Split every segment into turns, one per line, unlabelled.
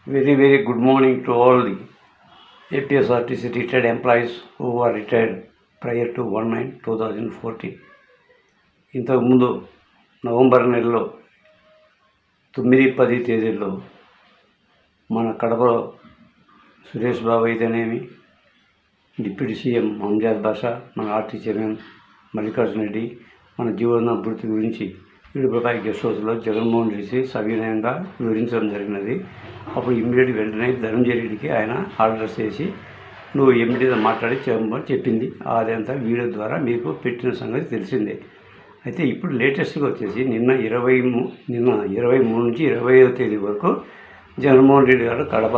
Very, very good morning to all the APSRTC retired employees who are retired prior to 1/9/2014. ఇంతకుముందు November నెలలో 9-10 తేదీల్లో మన కడపలో సురేష్ బాబు అయితేనేమి, డిప్యూటీ సీఎం అంజాద్ బాషా, మన ఆర్టీ చైర్మన్ మల్లికార్జున రెడ్డి మన జీవన అభివృద్ధి గురించి రూపాయి గెస్ట్ హౌస్లో జగన్మోహన్ రెడ్డి సవినయంగా వివరించడం జరిగినది. అప్పుడు ఇమ్మీడియట్ వెంటనే ధనంజయ రెడ్డికి ఆయన ఆర్డర్స్ చేసి నువ్వు ఇమ్మీడియట్గా మాట్లాడి చెప్పింది. అదంతా వీడియో ద్వారా మీకు పెట్టిన సంగతి తెలిసిందే. అయితే ఇప్పుడు లేటెస్ట్గా వచ్చేసి నిన్న 23 నుంచి 25వ తేదీ వరకు జగన్మోహన్ రెడ్డి గారు కడప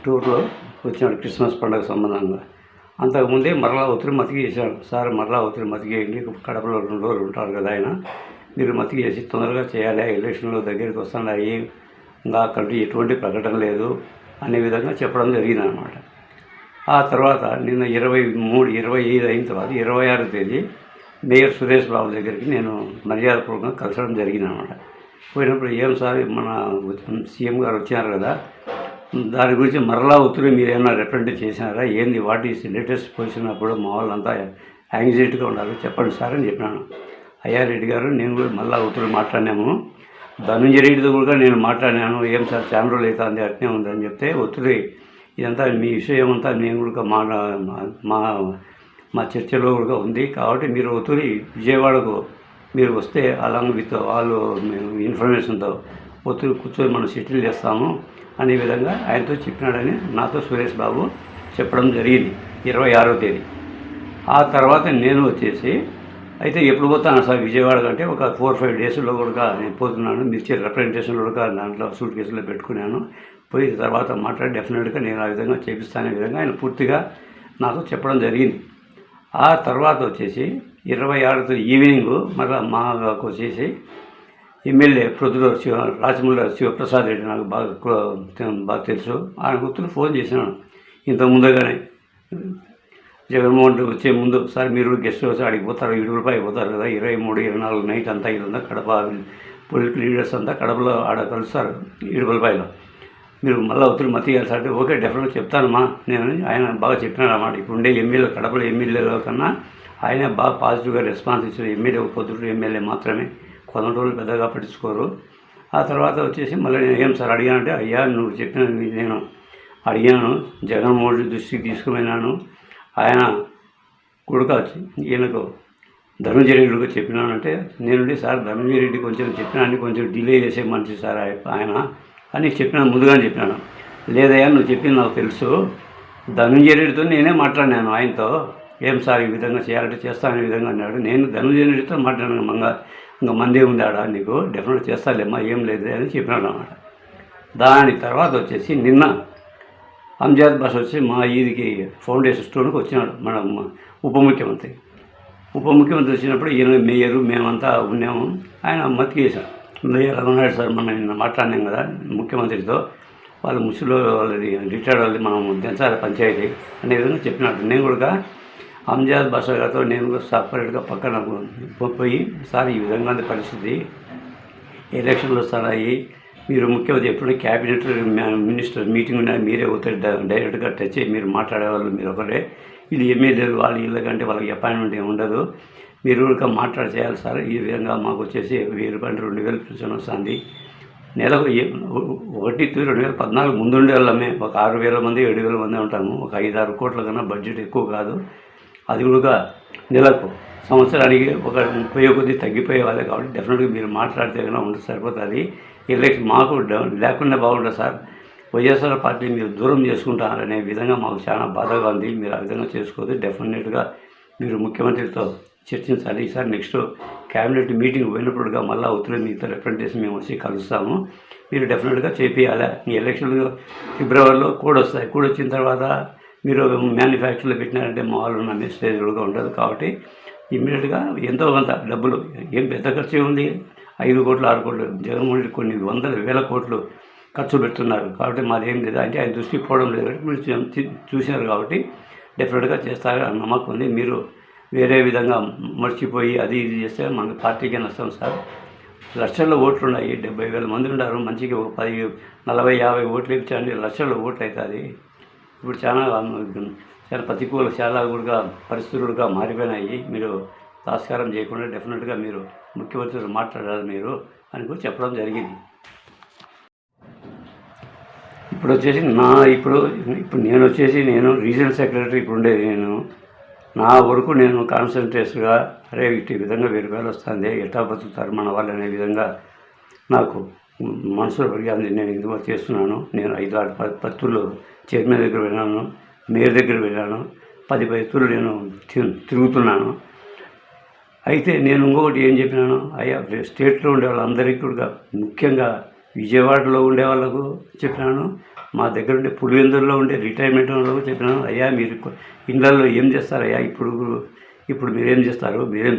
టూర్లో వచ్చినాడు క్రిస్మస్ పండుగ సంబంధంగా. అంతకుముందే మరలా ఒత్తిడి మతికి చేశాడు. సార్ మరలా ఒత్తిడి మతికేయండి, కడపలో 2 రోజులు ఉంటారు కదా ఆయన, మీరు మతికి చేసి తొందరగా చేయాలి, ఎలక్షన్లో దగ్గరికి వస్తున్నాయి, ఇంకా అక్కడ ఎటువంటి ప్రకటన లేదు అనే విధంగా చెప్పడం జరిగిందనమాట. ఆ తర్వాత నిన్న 25 అయిన తర్వాత 26వ తేదీ మేయర్ సురేష్ బాబు దగ్గరికి నేను మర్యాదపూర్వకంగా కలిసడం జరిగిందనమాట. పోయినప్పుడు ఏం సార్ మన సీఎం గారు వచ్చారు కదా, దాని గురించి మరలా ఒత్తిడి మీరు ఏమైనా రిప్రజెంట్ చేసినారా, ఏంది వాట్ ఈస్ లేటెస్ట్ పొజిషన్, అప్పుడు మా వాళ్ళంతా యాంగ్జైటీగా ఉన్నారు, చెప్పండి సార్ అని చెప్పినాను. అయ్యా రెడ్డి గారు, నేను కూడా మళ్ళీ ఒత్తిడి మాట్లాడినాము, ధనంజయ రెడ్డితో కూడా నేను మాట్లాడినాను, ఏం సార్ చాలా రోజులు అవుతుంది అట్నే ఉందని చెప్తే, ఒత్తిడి ఇదంతా మీ విషయం అంతా నేను కూడా మా చర్చలో కూడా ఉంది, కాబట్టి మీరు ఒత్తిడి విజయవాడకు మీరు వస్తే అలాంగ్ విత్ వాళ్ళు ఇన్ఫర్మేషన్తో ఒత్తిడి కూర్చొని మనం సెటిల్ చేస్తాము అనే విధంగా ఆయనతో చెప్పినాడని నాతో సురేష్ బాబు చెప్పడం జరిగింది 26వ తేదీ. ఆ తర్వాత నేను వచ్చేసి అయితే ఎప్పుడు పోతాను సార్ విజయవాడ కంటే ఒక 4-5 డేస్లో కూడా నేను పోతున్నాను, మిర్చి రిప్రజెంటేషన్లో కూడా దాంట్లో సూట్ కేసులో పెట్టుకున్నాను, పోయిన తర్వాత మాట్లాడి డెఫినెట్గా నేను ఆ విధంగా చేపిస్తానే విధంగా ఆయన పూర్తిగా నాకు చెప్పడం జరిగింది. ఆ తర్వాత వచ్చేసి 26వ ఈవినింగ్ మళ్ళీ మాకు వచ్చేసి ఎమ్మెల్యే ప్రొద్దుటూరు రాజమౌళి శివప్రసాద్ రెడ్డి నాకు బాగా తెలుసు, ఆయన గుర్తులు ఫోన్ చేసినాను ఇంత ముందుగానే, జగన్మోహన్ రెడ్డి వచ్చే ముందు, సార్ మీరు గెస్ట్ హౌస్ ఆడికి పోతారు, 7 రూపాయలు పోతారు కదా, 23-24 నైట్ అంతా ఇదంతా కడప పొలిటికల్ లీడర్స్ అంతా కడపలో ఆడ కలుస్తారు 7 రూపాయలు, మీరు మళ్ళీ ఒత్తిడి మతియాలి సార్ అంటే ఓకే డెఫినెట్గా చెప్తానమ్మా నేను, ఆయన బాగా చెప్పినాడు అన్నమాట. ఇప్పుడు ఉండే ఎమ్మెల్యే కడపలో ఎమ్మెల్యేల కన్నా ఆయన బాగా పాజిటివ్గా రెస్పాన్స్ ఇచ్చిన ఎమ్మెల్యే, పొద్దుటూరు ఎమ్మెల్యే మాత్రమే, కొంత రోజులు పెద్దగా పట్టించుకోరు. ఆ తర్వాత వచ్చేసి మళ్ళీ నేను ఏం సార్ అడిగానంటే, అయ్యా నువ్వు చెప్పిన నేను అడిగాను, జగన్మోహన్ రెడ్డి దృష్టికి తీసుకుపోయినాను, ఆయన కొడుక ఈయనకు ధనంజయ రెడ్డికి చెప్పినానంటే, నేనుండి సార్ ధనంజయ రెడ్డి కొంచెం చెప్పినాన్ని కొంచెం డిలే చేసే మనిషి సార్ ఆయన అని చెప్పినాను, ముందుగానే చెప్పినాను. లేదయ్యా నువ్వు చెప్పింది నాకు తెలుసు, ధనంజయ రెడ్డితో నేనే మాట్లాడినాను ఆయనతో, ఏం సార్ ఈ విధంగా చేయాలంటే చేస్తాననే విధంగా అన్నాడు. నేను ధనంజయ రెడ్డితో మాట్లాడినాను, ఇంకా మందే ఉందాడా నీకు, డెఫినెట్ చేస్తాలేమ్మా ఏం లేదు అని చెప్పినాడు అన్నమాట. దాని తర్వాత వచ్చేసి నిన్న అంజాద్ బాషా వచ్చి మా ఈదికి ఫౌండేషన్ స్టోన్కి వచ్చినాడు మన ఉప ముఖ్యమంత్రి వచ్చినప్పుడు ఈయన మేయరు మేమంతా ఉన్నాము, ఆయన మతికేశాడు. మేయర్ అన్నాడు సార్ మనం నిన్న మాట్లాడినాం కదా ముఖ్యమంత్రితో, వాళ్ళు ముసులో వాళ్ళది రిటైర్డ్ వాళ్ళది మనం దించాలి పంచాయతీ అనే విధంగా చెప్పినాడు. నేను కూడా అంజాద్ బాషా గారితో నేను కూడా సపరేట్గా పక్కన పోయి, సార్ ఈ విధంగా పరిస్థితి, ఎలక్షన్లు వస్తున్నాయి, మీరు ముఖ్యమంత్రి ఎప్పుడు క్యాబినెట్ మినిస్టర్ మీటింగ్ ఉన్నా మీరే అవుతారు, డైరెక్ట్గా టచ్ అయ్యి మీరు మాట్లాడేవాళ్ళు మీరు ఒకరే, ఇది ఎమ్మెల్యేలు వాళ్ళ ఇళ్ళ కంటే వాళ్ళకి అపాయింట్మెంట్ ఏమి ఉండదు, మీరు కూడా మాట్లాడి చేయాలి సార్, ఈ విధంగా మాకు వచ్చేసి 1000 రూపాయలు 2000 పెన్షన్ వస్తుంది, నెలకు 2014 ముందు ఉండే వాళ్ళమే ఒక 6000 మంది 7000 మంది ఉంటాము, ఒక 5-6 కోట్ల కన్నా బడ్జెట్ ఎక్కువ కాదు, అది కూడా నెలకు సంవత్సరానికి ఒక 30 కొద్ది తగ్గిపోయే వాళ్ళే, కాబట్టి డెఫినెట్గా మీరు మాట్లాడితే కన్నా ఉంటుంది సరిపోతుంది, ఎలక్షన్ మాకు లేకుండా బాగుంటుంది సార్, వైఎస్ఆర్ పార్టీ మీరు దూరం చేసుకుంటారనే విధంగా మాకు చాలా బాధగా ఉంది, మీరు ఆ విధంగా చేసుకోవద్దు, డెఫినెట్గా మీరు ముఖ్యమంత్రితో చర్చించాలి, ఈసారి నెక్స్ట్ క్యాబినెట్ మీటింగ్ పోయినప్పుడుగా మళ్ళీ ఒత్తిడి మీతో రిప్రజెంటేషన్ మేము వచ్చి కలుస్తాము, మీరు డెఫినెట్గా చేపియాలి, ఈ ఎలక్షన్లు ఫిబ్రవరిలో కూడా వస్తాయి, కూడా వచ్చిన తర్వాత మీరు మ్యానుఫ్యాక్చర్లో పెట్టినారంటే మా వాళ్ళు నమ్మే స్టేజ్గా ఉండదు, కాబట్టి ఇమ్మీడియట్గా ఎంతో కొంత డబ్బులు, ఏం పెద్ద ఖర్చు ఉంది, 5 కోట్లు 6 కోట్లు, జగన్మోహన్ రెడ్డి కొన్ని 100,000 కోట్లు ఖర్చు పెడుతున్నారు, కాబట్టి మాదేం లేదు అంటే ఆయన దృష్టికి పోవడం లేదు, మీరు చూశారు కాబట్టి డెఫినెట్గా చేస్తారని నమ్మకం ఉంది, మీరు వేరే విధంగా మర్చిపోయి అది ఇది చేస్తే మన పార్టీకే నష్టం సార్, లక్షల్లో ఓట్లు ఉన్నాయి, 70,000 మంది ఉన్నారు, మంచిగా ఒక 10, 40, 50 ఓట్లు ఇచ్చారండి, లక్షల్లో ఓట్లు అవుతుంది. ఇప్పుడు చాలా ప్రతికూల, చాలా కూడా పరిస్థితులుగా మారిపోయినాయి. మీరు తాస్కారం చేయకుండా డెఫినెట్గా మీరు ముఖ్యమంత్రితో మాట్లాడాలి మీరు అని కూడా చెప్పడం జరిగింది. ఇప్పుడు వచ్చేసి ఇప్పుడు నేను రీజనల్ సెక్రటరీ ఇప్పుడు ఉండేది. నా వరకు నేను కాన్సన్ట్రేట్గా అరే ఇటు విధంగా 1000 రూపాయలు వస్తుంది, ఎట్లా బతుకుతారు మన వాళ్ళు అనే విధంగా నాకు మనసులో పెరిగింది. నేను ఇందులో చేస్తున్నాను. నేను 5-6 పత్తులు చైర్మన్ దగ్గర వెళ్ళాను, మేయర్ దగ్గర వెళ్ళాను, 10 పత్తులు నేను తిరుగుతున్నాను. అయితే నేను ఇంకొకటి ఏం చెప్పినాను, అయ్యా స్టేట్లో ఉండే వాళ్ళందరికీ కూడా, ముఖ్యంగా విజయవాడలో ఉండే వాళ్ళకు చెప్పినాను, మా దగ్గర ఉండే పులివెందుల్లో ఉండే రిటైర్మెంట్ వాళ్ళకు చెప్పినాను, అయ్యా మీరు ఇళ్ళల్లో ఏం చేస్తారయ్యా, ఇప్పుడు మీరేం చేస్తారు, మీరేం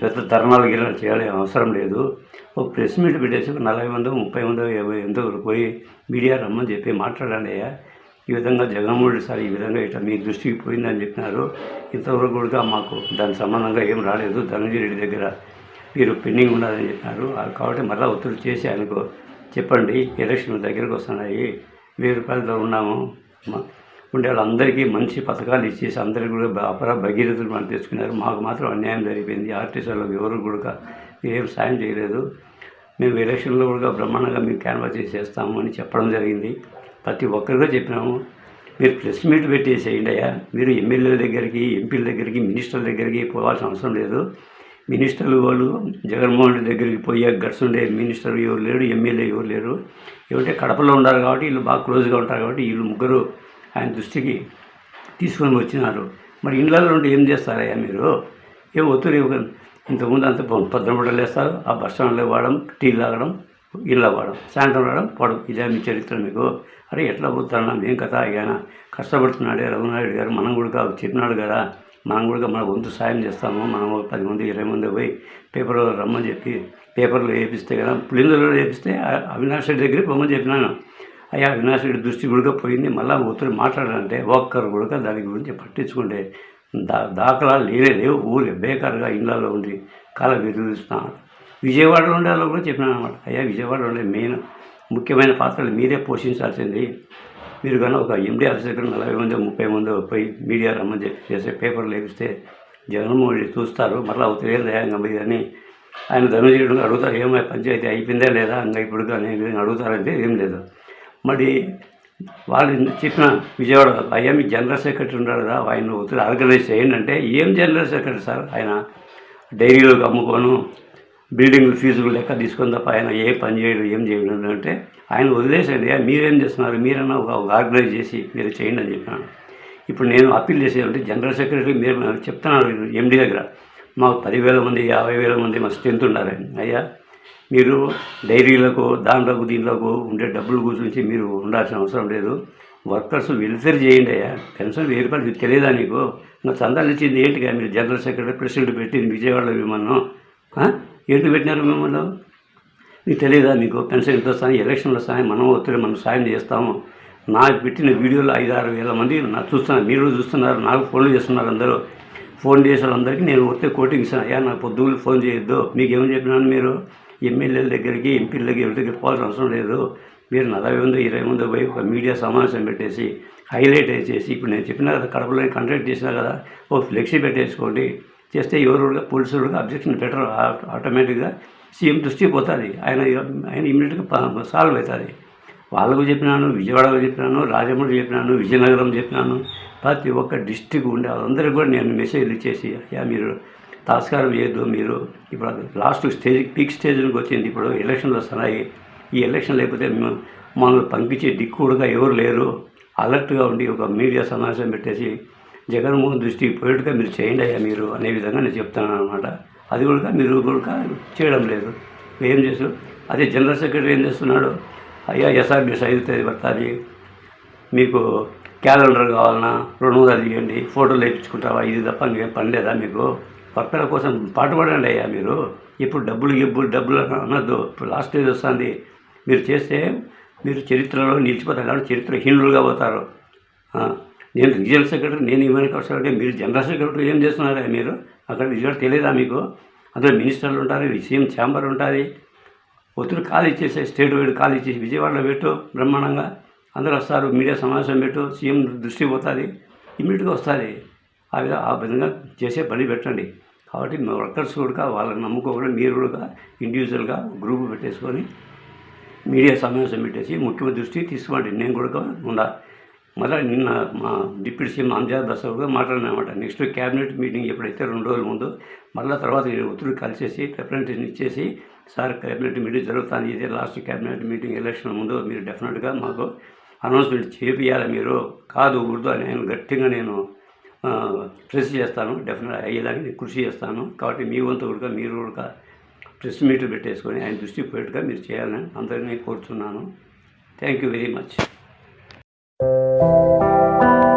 పెద్ద ధర్నాలు గిరణాలు చేయాలి అవసరం లేదు. ఒక ప్రెస్ మీట్ పెట్టేసి 40 మంది 30 మంది 50 మంది పోయి మీడియా రమ్మని చెప్పి మాట్లాడండి అయ్యా, ఈ విధంగా జగన్మోహన్ రెడ్డి సార్ ఈ విధంగా ఇట్లా మీ దృష్టికి పోయిందని చెప్పినారు. ఇంతవరకు కూడా మాకు దాని సంబంధంగా ఏం రాలేదు, ధనంజయ రెడ్డి దగ్గర మీరు పెండింగ్ ఉన్నదని చెప్పినారు. కాబట్టి మళ్ళీ ఒత్తిడి చేసి ఆయనకు చెప్పండి, ఎలక్షన్ దగ్గరకు వస్తున్నాయి, 1000 రూపాయలతో ఉన్నాము, ఉండే వాళ్ళందరికీ మంచి పథకాలు ఇచ్చేసి అందరికీ కూడా భగీరథులు మనం తెచ్చుకున్నారు. మాకు మాత్రం అన్యాయం జరిగిపోయింది. ఆర్టీసీలకు ఎవరు కూడా ఏం సాయం చేయలేదు. మేము ఎలక్షన్లో కూడా బ్రహ్మాండంగా మేము క్యాన్వాస్ చేసేస్తాము అని చెప్పడం జరిగింది. ప్రతి ఒక్కరిగా చెప్పినాము. మీరు ప్రెస్ మీట్ పెట్టేసేయండి అయ్యా, మీరు ఎమ్మెల్యేల దగ్గరికి, ఎంపీల దగ్గరికి, మినిస్టర్ల దగ్గరికి పోవాల్సిన అవసరం లేదు. మినిస్టర్లు వాళ్ళు జగన్మోహన్ రెడ్డి దగ్గరికి పోయే గట్స్ ఉండే మినిస్టర్ ఎవరు లేరు, ఎమ్మెల్యే ఎవరు లేరు. ఏమంటే కడపలో ఉన్నారు కాబట్టి వీళ్ళు బాగా క్లోజ్గా ఉంటారు కాబట్టి వీళ్ళు ముగ్గురు ఆయన దృష్టికి తీసుకొని వచ్చినారు. మరి ఇళ్ళల్లో ఉంటే ఏం చేస్తారయ్యా మీరు, ఏం ఒత్తిడి ఇంతకుముందు అంత పొద్దునపూటలు వేస్తారు, ఆ బస్ స్టాండ్లో వాడడం, టీలు తాగడం, ఇళ్ళ వాడడం, సాయంత్రం రావడం, పడడం, ఇదే మీ చరిత్ర మీకు. అరే ఎట్లా పోతారన్నా, ఏం కథ ఆయన కష్టపడుతున్నాడే రఘునాయుడు గారు, మనం కూడా చెప్పినాడు కదా, మనం కూడా మన వంతు సాయం చేస్తాము, మనం 10 మంది 20 మంది పోయి పేపర్లో రమ్మని చెప్పి పేపర్లో వేపిస్తే కదా, పులిందులో వేపిస్తే అవినాష్ రెడ్డి దగ్గర పోమని చెప్పినాను. అయ్యా అవినాష్ రెడ్డి దృష్టి కూడా పోయింది, మళ్ళీ ఒత్తిడి మాట్లాడాలంటే ఒక్కరు కూడా దాని గురించి పట్టించుకుంటే దాఖలాలు లేవు. ఊరే బేకారుగా ఇళ్ళల్లో ఉండి కాల విధిస్తున్నారు. విజయవాడలో ఉండే వాళ్ళు కూడా చెప్పినాను అనమాట, అయ్యా విజయవాడలో ఉండే మెయిన్ ముఖ్యమైన పాత్రలు మీరే పోషించాల్సింది. మీరు కానీ ఒక ఎండీ ఆఫీస్ దగ్గర 40 మంది 30 మంది పోయి మీడియా రమ్మని చెప్పి చేసే పేపర్లు వేపిస్తే జగన్మోహన్ రెడ్డి చూస్తారు. మళ్ళీ అవతల దయాంగా పోయి అని ఆయన ధనుజీయుడు అడుగుతారు, ఏమై పంచాయతీ అయిపోయిందా లేదా ఇంకా ఇప్పుడు కానీ అడుగుతారంటే ఏం లేదు. మరి వాళ్ళు చెప్పిన విజయవాడ అయ్యా మీ జనరల్ సెక్రటరీ ఉన్నాడు కదా, ఆయన ఒత్తిడి ఆర్గనైజ్ చేయండి అంటే, ఏం జనరల్ సెక్రటరీ సార్, ఆయన డైరీలోకి అమ్ముకోను, బిల్డింగ్లు ఫీజులు లెక్క తీసుకొని తప్ప ఆయన ఏ పని చేయడు, ఏం చేయడు అంటే ఆయన వదిలేసండి. మీరేం చేస్తున్నారు, మీరన్నా ఒక ఆర్గనైజ్ చేసి మీరు చేయండి అని చెప్పినాను. ఇప్పుడు నేను అప్పీల్ చేసేదంటే జనరల్ సెక్రటరీ మీరు చెప్తున్నాను ఎండీ దగ్గర, మాకు 10,000 మంది 50,000 మంది మా స్ట్రెంత్ ఉన్నారు. అయ్యా మీరు డైరీలకు దాంట్లోకి దీంట్లోకి ఉండే డబ్బులు గురించి మీరు ఉండాల్సిన అవసరం లేదు. వర్కర్స్ వెల్ఫేర్ చేయండి అయ్యా, పెన్షన్ 1000 రూపాయలు తెలియదా నీకు, ఇంకా చందాలు ఇచ్చింది ఏంటిగా, మీరు జనరల్ సెక్రటరీ ప్రెసిడెంట్ పెట్టింది విజయవాడలో మిమ్మల్ని ఏంటి పెట్టినారు మిమ్మల్ని, మీకు తెలియదా, మీకు పెన్షన్ ఎంత వస్తాయి, ఎలక్షన్లు వస్తాయి, మనం ఒత్తిడి మనం సాయం చేస్తాము. నాకు పెట్టిన వీడియోలు 5-6 వేల మంది నాకు చూస్తున్నారు, మీరు చూస్తున్నారు, నాకు ఫోన్లు చేస్తున్నారు, అందరూ ఫోన్ చేసే వాళ్ళందరికీ నేను వస్తే కోటింగ్ ఇస్తాను. అయ్యా నాకు పొద్దుగులు ఫోన్ చేయొద్దు, మీకు ఏమని చెప్పినాను, మీరు ఎమ్మెల్యేల దగ్గరికి ఎంపీల దగ్గర ఎవరి దగ్గర పోవాల్సిన అవసరం లేదు. మీరు 40 మంది 20 మంది పోయి ఒక మీడియా సమావేశం పెట్టేసి హైలైట్ చేసి, ఇప్పుడు నేను చెప్పినా కదా కడపలో కండక్ట్ చేసినా కదా, ఓ ఫ్లెక్సీ పెట్టేసుకోండి, చేస్తే ఎవరు పోలీసులుగా అబ్జెక్షన్ బెటర్ ఆటోమేటిక్గా సీఎం దృష్టికి పోతుంది, ఆయన ఇమీడియట్గా సాల్వ్ అవుతుంది. వాళ్ళకు చెప్పినాను, విజయవాడకు చెప్పినాను, రాజమండ్రి చెప్పినాను, విజయనగరం చెప్పినాను, ప్రతి ఒక్క డిస్టిక్ ఉండే వాళ్ళందరికీ కూడా నేను మెసేజ్లు ఇచ్చేసి, అయ్యా మీరు తాస్కారం చేయొద్దు, మీరు ఇప్పుడు లాస్ట్ స్టేజ్ పీక్ స్టేజ్కి వచ్చింది, ఇప్పుడు ఎలక్షన్లు వస్తున్నాయి, ఈ ఎలక్షన్ లేకపోతే మనల్ని పంపించే దిక్కుడుగా ఎవరు లేరు, అలర్ట్గా ఉండి ఒక మీడియా సమావేశం పెట్టేసి జగన్మోహన్ దృష్టికి పోయేట్టుగా మీరు చేయండి అయ్యా మీరు అనే విధంగా నేను చెప్తున్నాను అనమాట. అది కూడా మీరు కూడా చేయడం లేదు. ఏం చేస్తారు, అదే జనరల్ సెక్రటరీ ఏం చేస్తున్నాడు, అయ్యా ఎస్ఆర్బిఎస్ 5 తేదీ పడుతుంది, మీకు క్యాలెండర్ కావాలన్నా 200 ఇవ్వండి, ఫోటోలు వేయించుకుంటావా, ఇది తప్ప ఇంకేం పని లేదా మీకు, వర్కర్ల కోసం పాటుపడండి అయ్యా మీరు. ఇప్పుడు డబ్బులు అనొద్దు, ఇప్పుడు లాస్ట్ స్టేజ్ వస్తుంది, మీరు చేస్తే మీరు చరిత్రలో నిలిచిపోతారు కాబట్టి చరిత్రహీనులుగా పోతారు. నేను రీజనల్ సెక్రటరీ, నేను ఇవ్వడానికి అవసరం, మీరు జనరల్ సెక్రటరీ ఏం చేస్తున్నారా మీరు అక్కడ విజయవాడ తెలియదా మీకు, అందులో మినిస్టర్లు ఉంటారు, సీఎం ఛాంబర్ ఉంటుంది. ఒత్తిడి ఖాళీ చేసే స్టేట్ వైడ్ ఖాళీ చేసి విజయవాడలో పెట్టు, బ్రహ్మాండంగా అందరూ వస్తారు. మీడియా సమావేశం పెట్టు, సీఎం దృష్టి పోతుంది, ఇమ్మీడియట్గా వస్తుంది. ఆ విధంగా చేసే పని పెట్టండి. కాబట్టి మీ వర్కర్స్ కూడా వాళ్ళని నమ్ముకోకుండా మీరు కూడా ఇండివిజువల్గా గ్రూప్ పెట్టేసుకొని మీడియా సమావేశం పెట్టేసి ముఖ్యమంత్రి దృష్టికి తీసుకోండి. నేను కూడా ఉండా. మళ్ళీ నిన్న మా డిప్యూటీ సీఎం అంజాద్ బసర్ కూడా మాట్లాడినమాట. నెక్స్ట్ క్యాబినెట్ మీటింగ్ ఎప్పుడైతే 2 రోజుల ముందు మళ్ళీ తర్వాత నేను ఒత్తిడి కలిసేసి రిప్రజెంటేషన్ ఇచ్చేసి, సార్ క్యాబినెట్ మీటింగ్ జరుగుతుంది, ఇదే లాస్ట్ క్యాబినెట్ మీటింగ్ ఎలక్షన్ ముందు మీరు డెఫినెట్గా మాకు అనౌన్స్మెంట్ చేపియాలి, మీరు కాదు ఉర్దు అని నేను గట్టిగా ప్రెస్ చేస్తాను. డెఫినెట్గా అయ్యేదానికి కృషి చేస్తాను. కాబట్టి మీ వంతు కూడా మీరు కూడా ప్రెస్ మీట్లు పెట్టేసుకొని ఆయన దృష్టికి పోయేట్టుగా మీరు చేయాలని అందరినీ కోరుతున్నాను. Thank you very much.